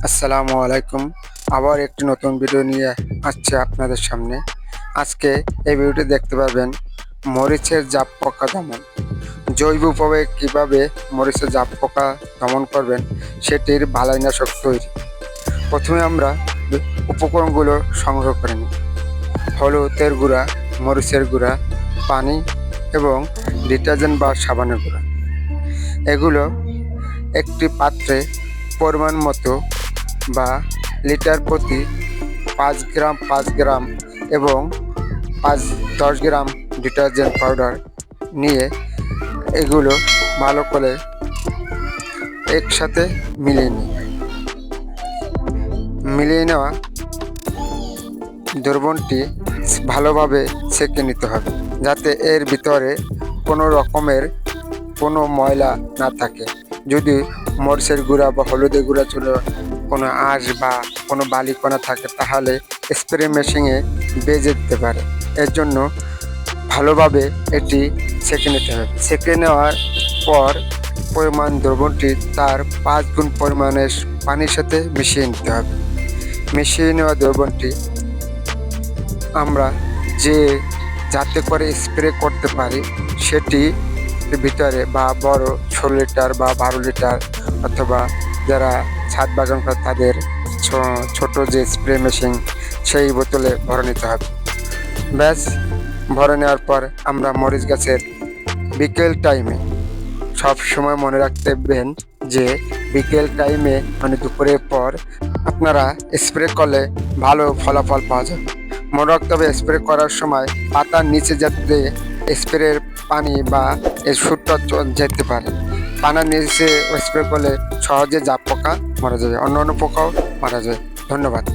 আসসালামু আলাইকুম। আবার একটি নতুন ভিডিও নিয়ে আসছে আপনাদের সামনে। আজকে এই ভিডিওটি দেখতে পাবেন মরিচের জাপ পোকা দমন। জৈব উপায়ে কীভাবে মরিচের জাপ পোকা দমন করবেন সেটির বালাইনাশক তৈরি। প্রথমে আমরা উপকরণগুলো সংগ্রহ করে নিই। হলুদের গুঁড়া, মরিচের গুঁড়া, পানি এবং ডিটারজেন্ট বা সাবানের গুঁড়া। এগুলো একটি পাত্রে পরিমাণ মতো বা লিটার প্রতি 5 গ্রাম এবং 10 গ্রাম ডিটারজেন্ট পাউডার নিয়ে এগুলো ভালো করে একসাথে মিলিয়ে নেওয়া দ্রবণটি ভালোভাবে ছেঁকে নিতে হবে, যাতে এর ভিতরে কোনো রকমের কোনো ময়লা না থাকে। যদি মরিচের গুঁড়া বা হলুদের গুঁড়া চলে কোনো আঁশ বা কোনো বালিকণা থাকে, তাহলে স্প্রে মেশিনে বেজে দিতে পারে। এর জন্য ভালোভাবে এটি ছেঁকে নিতে হবে। ছেঁকে নেওয়ার পর পরিমাণ দ্রবণটি তার 5 গুণ পরিমাণের পানির সাথে মিশিয়ে নিতে হবে। মিশিয়ে নেওয়া দ্রবণটি আমরা যাতে করে স্প্রে করতে পারি সেটি ভিতরে বা বড় 16 লিটার বা 12 লিটার, অথবা যারা ছাদ বাগান করে তাদের ছোট যে স্প্রে মেশিন সেই বোতলে ভরে নিতে হবে। ব্যাস, ভরে নেওয়ার পর আমরা মরিচ গাছের বিকেল টাইমে, সব সময় মনে রাখতেবেন যে বিকেল টাইমে মানে দুপুরের পর আপনারা স্প্রে করলে ভালো ফলাফল পাওয়া যাবে। মনে রাখতে হবে স্প্রে করার সময় পাতার নিচে যাতে স্প্রের পানি বা এর সুরটা যেতে পারে। পানার নিচে স্প্রে করলে সহজে জাপ পোকা মারা যাবে, অন্য পোকাও মারা যায়। ধন্যবাদ।